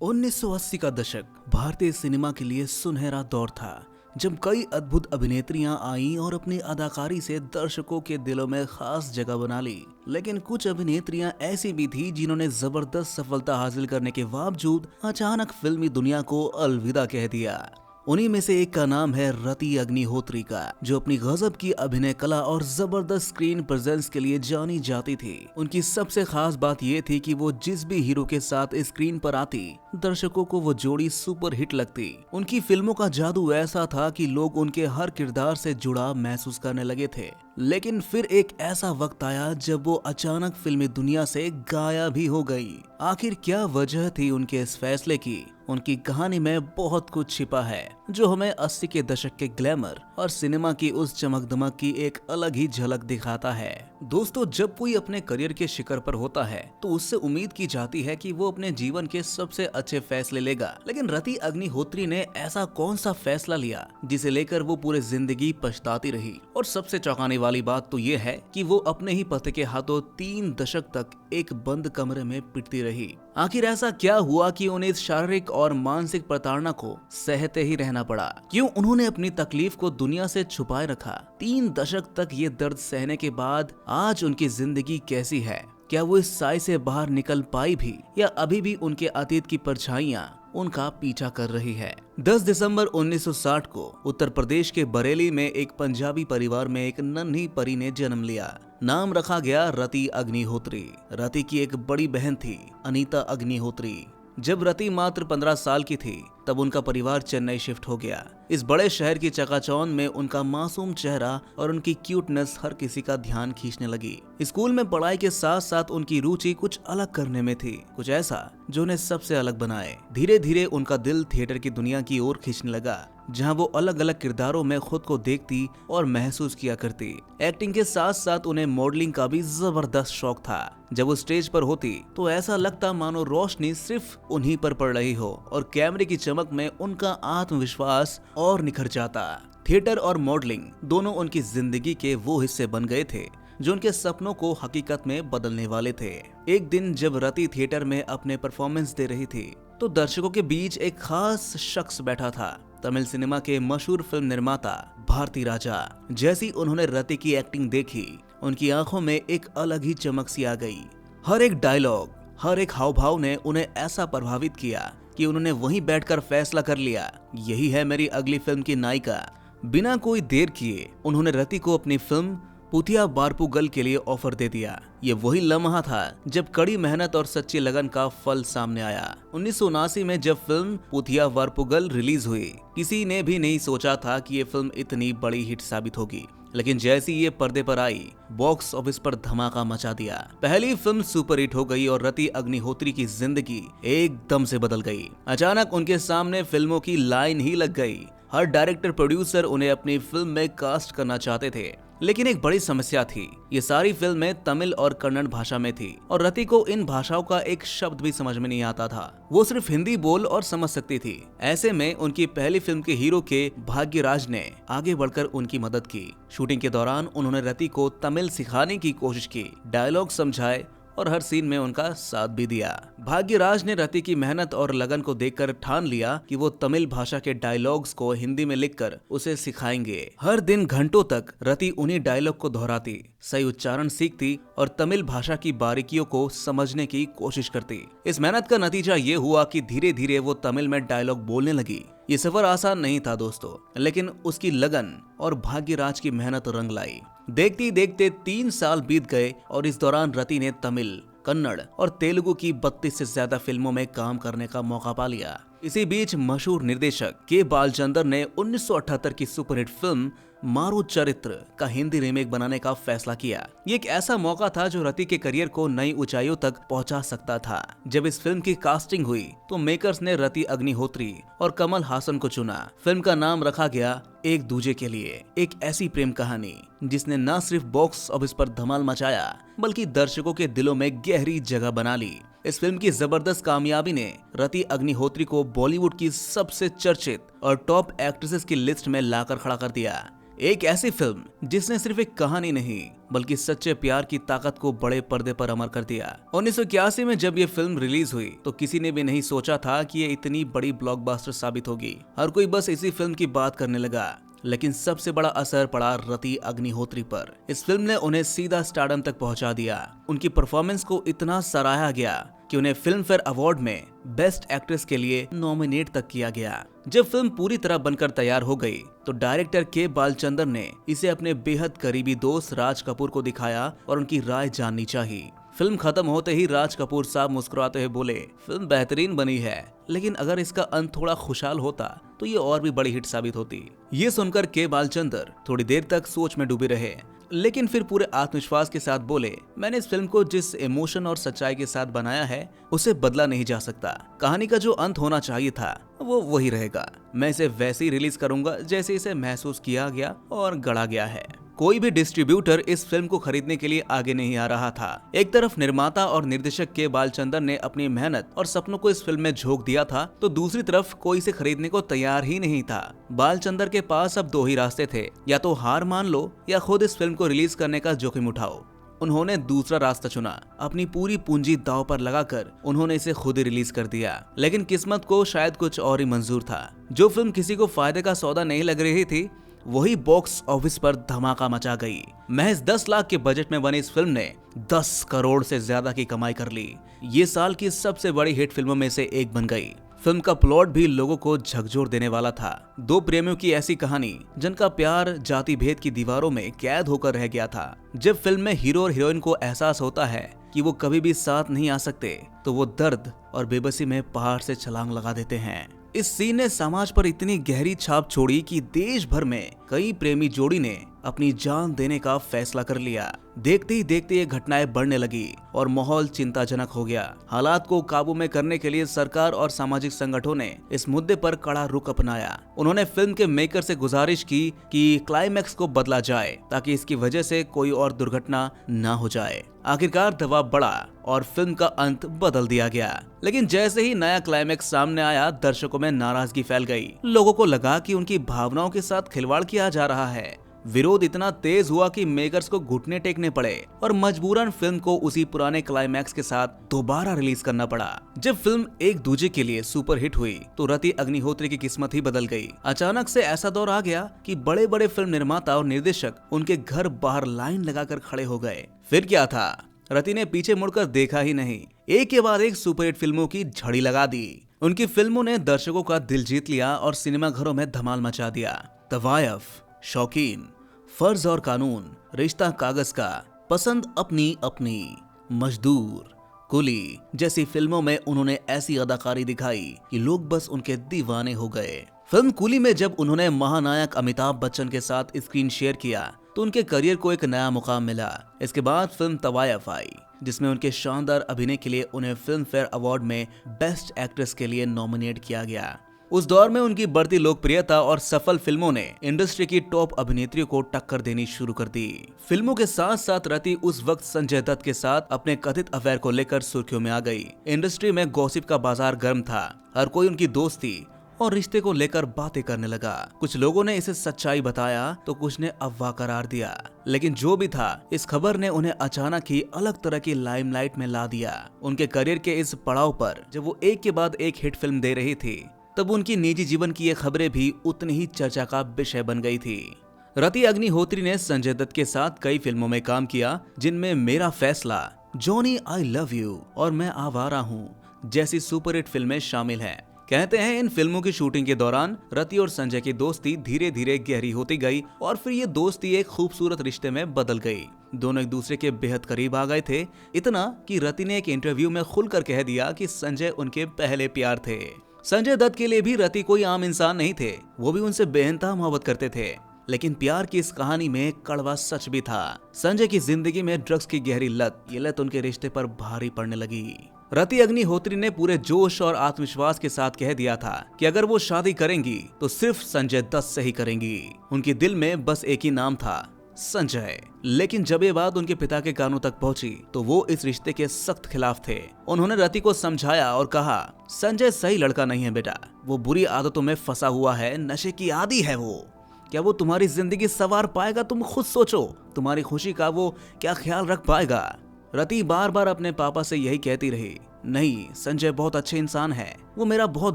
1980 का दशक भारतीय सिनेमा के लिए सुनहरा दौर था, जब कई अद्भुत अभिनेत्रियां आईं और अपनी अदाकारी से दर्शकों के दिलों में खास जगह बना ली। लेकिन कुछ अभिनेत्रियां ऐसी भी थी जिन्होंने जबरदस्त सफलता हासिल करने के बावजूद अचानक फिल्मी दुनिया को अलविदा कह दिया। उन्हीं में से एक का नाम है रति अग्निहोत्री का, जो अपनी गजब की अभिनय कला और जबरदस्त स्क्रीन प्रेजेंस के लिए जानी जाती थी। उनकी सबसे खास बात ये थी कि वो जिस भी हीरो के साथ स्क्रीन पर आती, दर्शकों को वो जोड़ी सुपर हिट लगती। उनकी फिल्मों का जादू ऐसा था कि लोग उनके हर किरदार से जुड़ा महसूस करने लगे थे। लेकिन फिर एक ऐसा वक्त आया जब वो अचानक फिल्मी दुनिया से गायब भी हो गई। आखिर क्या वजह थी उनके इस फैसले की? उनकी कहानी में बहुत कुछ छिपा है, जो हमें 80 के दशक के ग्लैमर और सिनेमा की उस चमक दमक की एक अलग ही झलक दिखाता है। दोस्तों, जब कोई अपने करियर के शिखर पर होता है तो उससे उम्मीद की जाती है कि वो अपने जीवन के सबसे अच्छे फैसले लेगा। लेकिन रति अग्निहोत्री ने ऐसा कौन सा फैसला लिया जिसे लेकर वो पूरी जिंदगी पछताती रही? और सबसे चौंकाने वाली बात तो ये है कि वो अपने ही पति के हाथों 3 दशक तक एक बंद कमरे में पिटती रही। आखिर ऐसा क्या हुआ कि उन्हें इस शारीरिक और मानसिक प्रताड़ना को सहते ही रहना पड़ा? क्यों उन्होंने अपनी तकलीफ को दुनिया से छुपाए रखा? 3 दशक तक ये दर्द सहने के बाद आज उनकी जिंदगी कैसी है? क्या वो इस साए से बाहर निकल पाई भी, या अभी भी उनके अतीत की परछाइयां उनका पीछा कर रही है? 10 दिसंबर 1960 को उत्तर प्रदेश के बरेली में एक पंजाबी परिवार में एक नन्ही परी ने जन्म लिया। नाम रखा गया रति अग्निहोत्री। रति की एक बड़ी बहन थी, अनीता अग्निहोत्री। जब रति मात्र 15 साल की थी तब उनका परिवार चेन्नई शिफ्ट हो गया। इस बड़े शहर की चकाचौंध में उनका मासूम चेहरा और उनकी क्यूटनेस हर किसी का ध्यान खींचने लगी। स्कूल में पढ़ाई के साथ साथ उनकी रुचि कुछ अलग करने में थी, कुछ ऐसा जो उन्हें सबसे अलग बनाए। धीरे धीरे उनका दिल थिएटर की दुनिया की ओर खींचने लगा, जहां वो अलग अलग किरदारों में खुद को देखती और महसूस किया करती। एक्टिंग के साथ साथ उन्हें मॉडलिंग का भी जबरदस्त शौक था। जब वो स्टेज पर होती तो ऐसा लगता मानो रोशनी सिर्फ उन्हीं पर पड़ रही हो और कैमरे की चमक में उनका आत्मविश्वास और निखर जाता। थिएटर और मॉडलिंग दोनों उनकी जिंदगी के वो हिस्से बन गए थे जो उनके सपनों को हकीकत में बदलने वाले थे। एक दिन जब रति थिएटर में अपने परफॉर्मेंस दे रही थी तो दर्शकों के बीच एक खास शख्स बैठा था, तमिल सिनेमा के मशहूर फिल्म निर्माता भारती राजा। जैसी उन्होंने रति की एक्टिंग देखी, उनकी आंखों में एक अलग ही चमक सी आ गई। हर एक डायलॉग, हर एक हाव भाव ने उन्हें ऐसा प्रभावित किया कि उन्होंने वहीं बैठकर फैसला कर लिया, यही है मेरी अगली फिल्म की नायिका। बिना कोई देर किए उन्होंने रति को अपनी फिल्म पुथिया वारपुगल के लिए ऑफर दे दिया। ये वही लम्हा था जब कड़ी मेहनत और सच्ची लगन का फल सामने आया। 1979 में जब फिल्म पुथिया वारपुगल रिलीज हुई, किसी ने भी नहीं सोचा था कि ये फिल्म इतनी बड़ी हिट साबित होगी। लेकिन जैसी ये पर्दे पर आई, बॉक्स ऑफिस पर धमाका मचा दिया। पहली फिल्म सुपर हिट हो गई और रति अग्निहोत्री की जिंदगी एकदम से बदल गई। अचानक उनके सामने फिल्मों की लाइन ही लग गई। हर डायरेक्टर प्रोड्यूसर उन्हें अपनी फिल्म में कास्ट करना चाहते थे। लेकिन एक बड़ी समस्या थी, ये सारी फिल्में तमिल और कन्नड़ भाषा में थी और रति को इन भाषाओं का एक शब्द भी समझ में नहीं आता था। वो सिर्फ हिंदी बोल और समझ सकती थी। ऐसे में उनकी पहली फिल्म के हीरो के भाग्यराज ने आगे बढ़कर उनकी मदद की। शूटिंग के दौरान उन्होंने रति को तमिल सिखाने की कोशिश की, डायलॉग समझाए और हर सीन में उनका साथ भी दिया। भाग्यराज ने रति की मेहनत और लगन को देखकर ठान लिया कि वो तमिल भाषा के डायलॉग्स को हिंदी में लिखकर उसे सिखाएंगे। हर दिन घंटों तक रति उन्हीं डायलॉग को दोहराती, सही उच्चारण सीखती और तमिल भाषा की बारीकियों को समझने की कोशिश करती। इस मेहनत का नतीजा ये हुआ कि धीरे धीरे वो तमिल में डायलॉग बोलने लगी। ये सफर आसान नहीं था दोस्तों, लेकिन उसकी लगन और भाग्यराज की मेहनत रंग लाई। देखते देखते 3 साल बीत गए और इस दौरान रति ने तमिल, कन्नड़ और तेलुगु की 32 से ज्यादा फिल्मों में काम करने का मौका पा लिया। इसी बीच मशहूर निर्देशक के बालचंदर ने 1978 की सुपरहिट फिल्म मारो चरित्र का हिंदी रीमेक बनाने का फैसला किया। ये एक ऐसा मौका था जो रति के करियर को नई ऊंचाइयों तक पहुंचा सकता था। जब इस फिल्म की कास्टिंग हुई तो मेकर्स ने रति अग्निहोत्री और कमल हासन को चुना। फिल्म का नाम रखा गया एक दूजे के लिए, एक ऐसी प्रेम कहानी जिसने न सिर्फ बॉक्स ऑफिस पर धमाल मचाया बल्कि दर्शकों के दिलों में गहरी जगह बना ली। इस फिल्म की जबरदस्त कामयाबी ने रति अग्निहोत्री को बॉलीवुड की सबसे चर्चित और टॉप एक्ट्रेसेस की लिस्ट में लाकर खड़ा कर दिया। एक ऐसी फिल्म जिसने सिर्फ एक कहानी नहीं बल्कि सच्चे प्यार की ताकत को बड़े पर्दे पर अमर कर दिया। 1981 में जब ये फिल्म रिलीज हुई तो किसी ने भी नहीं सोचा था कि ये इतनी बड़ी ब्लॉकबस्टर साबित होगी। हर कोई बस इसी फिल्म की बात करने लगा, लेकिन सबसे बड़ा असर पड़ा रति अग्निहोत्री पर। इस फिल्म ने उन्हें सीधा स्टारडम तक पहुंचा दिया। उनकी परफॉर्मेंस को इतना सराहा गया कि उन्हें फिल्म फेयर अवार्ड में बेस्ट एक्ट्रेस के लिए नॉमिनेट तक किया गया। जब फिल्म पूरी तरह बनकर तैयार हो गई तो डायरेक्टर के बालचंदर ने इसे अपने बेहद करीबी दोस्त राज कपूर को दिखाया और उनकी राय जाननी चाहिए। फिल्म खत्म होते ही राज कपूर साहब मुस्कुराते हुए बोले, फिल्म बेहतरीन बनी है, लेकिन अगर इसका अंत थोड़ा खुशहाल होता तो ये और भी बड़ी हिट साबित होती। ये सुनकर के बालचंदर थोड़ी देर तक सोच में डूबे रहे, लेकिन फिर पूरे आत्मविश्वास के साथ बोले, मैंने इस फिल्म को जिस इमोशन और सच्चाई के साथ बनाया है उसे बदला नहीं जा सकता। कहानी का जो अंत होना चाहिए था वो वही रहेगा। मैं इसे वैसे ही रिलीज करूंगा जैसे इसे महसूस किया गया और गढ़ा गया है। कोई भी डिस्ट्रीब्यूटर इस फिल्म को खरीदने के लिए आगे नहीं आ रहा था। एक तरफ निर्माता और निर्देशक के बालचंदर ने अपनी मेहनत और सपनों को इस फिल्म में झोंक दिया था, तो दूसरी तरफ कोई इसे खरीदने को तैयार ही नहीं था। बालचंदर के पास अब दो ही रास्ते थे, या तो हार मान लो या खुद इस फिल्म को रिलीज करने का जोखिम उठाओ। उन्होंने दूसरा रास्ता चुना। अपनी पूरी पूंजी दांव पर लगाकर उन्होंने इसे खुद ही रिलीज कर दिया। लेकिन किस्मत को शायद कुछ और ही मंजूर था। जो फिल्म किसी को फायदे का सौदा नहीं लग रही थी वही बॉक्स ऑफिस पर धमाका मचा गई। महज 10 लाख के बजट में बनी इस फिल्म ने 10 करोड़ से ज्यादा की कमाई कर ली। ये साल की सबसे बड़ी हिट फिल्मों में से एक बन गई। फिल्म का प्लॉट भी लोगों को झकझोर देने वाला था। दो प्रेमियों की ऐसी कहानी जिनका प्यार जाति भेद की दीवारों में कैद होकर रह गया था। जब फिल्म में हीरो और हीरोइन को एहसास होता है कि वो कभी भी साथ नहीं आ सकते तो वो दर्द और बेबसी में पहाड़ से छलांग लगा देते हैं। इस सीन ने समाज पर इतनी गहरी छाप छोड़ी कि देश भर में कई प्रेमी जोड़ी ने अपनी जान देने का फैसला कर लिया। देखते ही देखते ये घटनाएं बढ़ने लगी और माहौल चिंताजनक हो गया। हालात को काबू में करने के लिए सरकार और सामाजिक संगठनों ने इस मुद्दे पर कड़ा रुख अपनाया। उन्होंने फिल्म के मेकर से गुजारिश की कि क्लाइमैक्स को बदला जाए ताकि इसकी वजह से कोई और दुर्घटना न हो जाए। आखिरकार दबाव बढ़ा और फिल्म का अंत बदल दिया गया। लेकिन जैसे ही नया क्लाइमैक्स सामने आया, दर्शकों में नाराजगी फैल गई। लोगों को लगा कि उनकी भावनाओं के साथ खिलवाड़ किया जा रहा है। विरोध इतना तेज हुआ कि मेकर्स को घुटने टेकने पड़े और मजबूरन फिल्म को उसी पुराने क्लाइमैक्स के साथ दोबारा रिलीज करना पड़ा। जब फिल्म एक दूजे के लिए सुपर हिट हुई तो रति अग्निहोत्री की किस्मत ही बदल गई। अचानक से ऐसा दौर आ गया कि बड़े बड़े फिल्म निर्माता और निर्देशक उनके घर बाहर लाइन लगाकर खड़े हो गए। फिर क्या था, रति ने पीछे मुड़कर देखा ही नहीं। एक के बाद एक सुपरहिट फिल्मों की झड़ी लगा दी। उनकी फिल्मों ने दर्शकों का दिल जीत लिया और सिनेमा घरों में धमाल मचा दिया। तवायफ, शौकीन, फर्ज और कानून, रिश्ता कागज का, पसंद अपनी अपनी, मजदूर, कुली जैसी फिल्मों में उन्होंने ऐसी अदाकारी दिखाई कि लोग बस उनके दीवाने हो गए। फिल्म कुली में जब उन्होंने महानायक अमिताभ बच्चन के साथ स्क्रीन शेयर किया तो उनके करियर को एक नया मुकाम मिला। इसके बाद फिल्म तवायफ आई जिसमें उनके शानदार अभिनय के लिए उन्हें फिल्म फेयर अवार्ड में बेस्ट एक्ट्रेस के लिए नॉमिनेट किया गया। उस दौर में उनकी बढ़ती लोकप्रियता और सफल फिल्मों ने इंडस्ट्री की टॉप अभिनेत्रियों को टक्कर देनी शुरू कर दी। फिल्मों के साथ साथ रति उस वक्त संजय दत्त के साथ अपने कथित अफेयर को लेकर सुर्खियों में आ गई। इंडस्ट्री में गॉसिप का बाजार गर्म था। हर कोई उनकी दोस्ती और रिश्ते को लेकर बातें करने लगा। कुछ लोगों ने इसे सच्चाई बताया तो कुछ ने अफवाह करार दिया। लेकिन जो भी था, इस खबर ने उन्हें अचानक ही अलग तरह की लाइमलाइट में ला दिया। उनके करियर के इस पड़ाव पर जब वो एक के बाद एक हिट फिल्म दे रही थी तब उनकी निजी जीवन की ये खबरें भी उतनी ही चर्चा का विषय बन गई थी। रति अग्निहोत्री ने संजय दत्त के साथ कई फिल्मों में काम किया जिनमें मेरा फैसला, जॉनी आई लव यू और मैं आवारा हूँ जैसी सुपरहिट फिल्में शामिल हैं। कहते हैं इन फिल्मों की शूटिंग के दौरान रति और संजय की दोस्ती धीरे धीरे गहरी होती गई और फिर ये दोस्ती एक खूबसूरत रिश्ते में बदल गई। दोनों एक दूसरे के बेहद करीब आ गए थे, इतना कि रति ने एक इंटरव्यू में खुलकर कह दिया कि संजय उनके पहले प्यार थे। संजय दत्त के लिए भी रति कोई आम इंसान नहीं थे, वो भी उनसे बेइंतहा मोहब्बत करते थे। लेकिन प्यार की इस कहानी में कड़वा सच भी था। संजय की जिंदगी में ड्रग्स की गहरी लत, ये लत उनके रिश्ते पर भारी पड़ने लगी। रति अग्निहोत्री ने पूरे जोश और आत्मविश्वास के साथ कह दिया था कि अगर वो शादी करेंगी तो सिर्फ संजय दत्त से ही करेंगी। उनके दिल में बस एक ही नाम था, संजय। लेकिन जब ये बात उनके पिता के कानों तक पहुंची तो वो इस रिश्ते के सख्त खिलाफ थे। उन्होंने रति को समझाया और कहा, संजय सही लड़का नहीं है बेटा, वो बुरी आदतों में फंसा हुआ है, नशे की आदी है वो। क्या वो तुम्हारी जिंदगी संवार पाएगा? तुम खुद सोचो, तुम्हारी खुशी का वो क्या ख्याल रख पाएगा? रति बार बार अपने पापा से यही कहती रही, नहीं, संजय बहुत अच्छे इंसान हैं, वो मेरा बहुत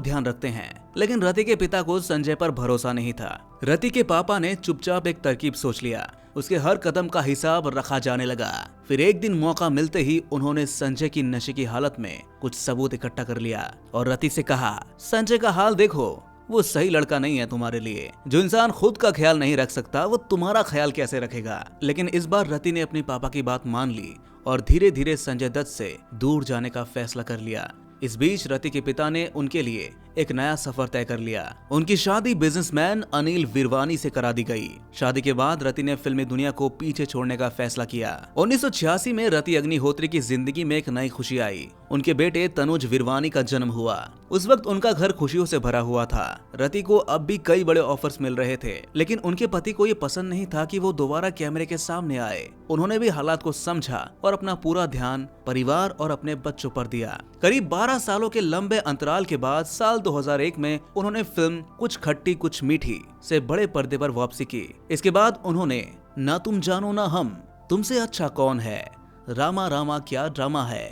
ध्यान रखते हैं। लेकिन रति के पिता को संजय पर भरोसा नहीं था। रति के पापा ने चुपचाप एक तरकीब सोच लिया। उसके हर कदम का हिसाब रखा जाने लगा। फिर एक दिन मौका मिलते ही उन्होंने संजय की नशे की हालत में कुछ सबूत इकट्ठा कर लिया और रति से कहा, संजय का हाल देखो, वो सही लड़का नहीं है तुम्हारे लिए। जो इंसान खुद का ख्याल नहीं रख सकता वो तुम्हारा ख्याल कैसे रखेगा? लेकिन इस बार रति ने अपने पापा की बात मान ली और धीरे धीरे संजय दत्त से दूर जाने का फैसला कर लिया। इस बीच रति के पिता ने उनके लिए एक नया सफर तय कर लिया। उनकी शादी बिजनेसमैन अनिल विरवानी से करा दी गई। शादी के बाद रति ने फिल्मी दुनिया को पीछे छोड़ने का फैसला किया। 1986 में रति अग्निहोत्री की जिंदगी में एक नई खुशी आई। उनके बेटे तनुज विरवानी का जन्म हुआ। उस वक्त उनका घर खुशियों से भरा हुआ था। रति को अब भी कई बड़े ऑफर्स मिल रहे थे, लेकिन उनके पति को ये पसंद नहीं था कि वो दोबारा कैमरे के सामने आए। उन्होंने भी हालात को समझा और अपना पूरा ध्यान परिवार और अपने बच्चों पर दिया। करीब 12 सालों के लंबे अंतराल के बाद साल 2001 में उन्होंने फिल्म कुछ खट्टी कुछ मीठी से बड़े पर्दे पर वापसी की। इसके बाद उन्होंने ना तुम जानो ना हम, तुमसे अच्छा कौन है, रामा रामा क्या ड्रामा है,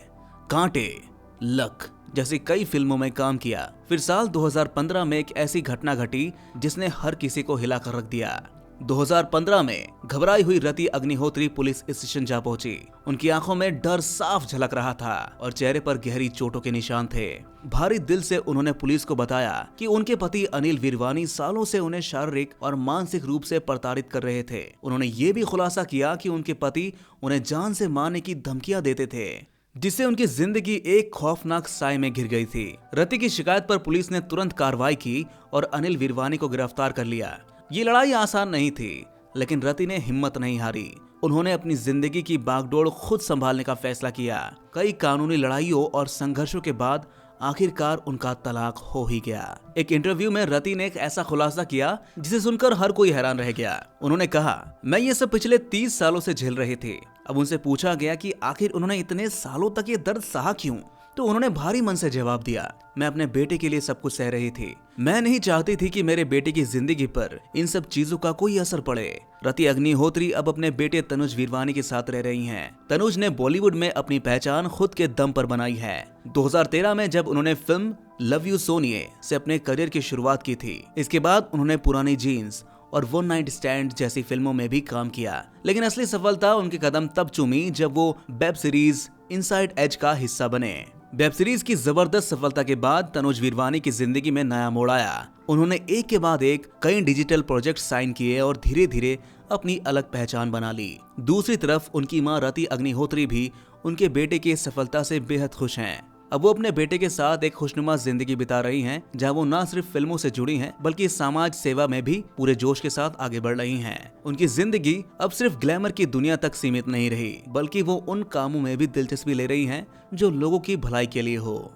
कांटे, लक जैसी कई फिल्मों में काम किया। फिर साल 2015 में एक ऐसी घटना घटी जिसने हर किसी को हिलाकर रख दिया। 2015 में घबराई हुई रति अग्निहोत्री पुलिस स्टेशन जा पहुंची। उनकी आंखों में डर साफ झलक रहा था और चेहरे पर गहरी चोटों के निशान थे। भारी दिल से उन्होंने पुलिस को बताया कि उनके पति अनिल विरवानी सालों से उन्हें शारीरिक और मानसिक रूप से प्रताड़ित कर रहे थे। उन्होंने ये भी खुलासा किया कि उनके पति उन्हें जान से मारने की धमकियां देते थे, जिससे उनकी जिंदगी एक खौफनाक साए में घिर गई थी। रति की शिकायत पर पुलिस ने तुरंत कार्रवाई की और अनिल विरवानी को गिरफ्तार कर लिया। ये लड़ाई आसान नहीं थी, लेकिन रति ने हिम्मत नहीं हारी। उन्होंने अपनी जिंदगी की बागडोर खुद संभालने का फैसला किया। कई कानूनी लड़ाइयों और संघर्षों के बाद आखिरकार उनका तलाक हो ही गया। एक इंटरव्यू में रति ने एक ऐसा खुलासा किया जिसे सुनकर हर कोई हैरान रह गया। उन्होंने कहा, मैं ये सब पिछले 30 सालों से झेल रही थी। अब उनसे पूछा गया कि आखिर उन्होंने इतने सालों तक ये दर्द सहा क्यों, तो उन्होंने भारी मन से जवाब दिया, मैं अपने बेटे के लिए सब कुछ सह रही थी। मैं नहीं चाहती थी कि मेरे बेटे की जिंदगी पर इन सब चीजों का कोई असर पड़े। रति अग्निहोत्री अब अपने बेटे तनुज विरवानी के साथ रह रही हैं। तनुज ने बॉलीवुड में अपनी पहचान खुद के दम पर बनाई है। 2013 में जब उन्होंने फिल्म लव यू सोनिए से अपने करियर की शुरुआत की थी, इसके बाद उन्होंने पुरानी जीन्स और वन नाइट स्टैंड जैसी फिल्मों में भी काम किया। लेकिन असली सफलता उनके कदम तब चूमी जब वो वेब सीरीज इनसाइड एज का हिस्सा बने। वेब सीरीज की जबरदस्त सफलता के बाद तनुज विरवानी की जिंदगी में नया मोड़ आया। उन्होंने एक के बाद एक कई डिजिटल प्रोजेक्ट साइन किए और धीरे धीरे अपनी अलग पहचान बना ली। दूसरी तरफ उनकी मां रति अग्निहोत्री भी उनके बेटे की सफलता से बेहद खुश हैं। अब वो अपने बेटे के साथ एक खुशनुमा जिंदगी बिता रही हैं, जहां वो न सिर्फ फिल्मों से जुड़ी हैं बल्कि समाज सेवा में भी पूरे जोश के साथ आगे बढ़ रही हैं। उनकी जिंदगी अब सिर्फ ग्लैमर की दुनिया तक सीमित नहीं रही, बल्कि वो उन कामों में भी दिलचस्पी ले रही हैं जो लोगों की भलाई के लिए हो।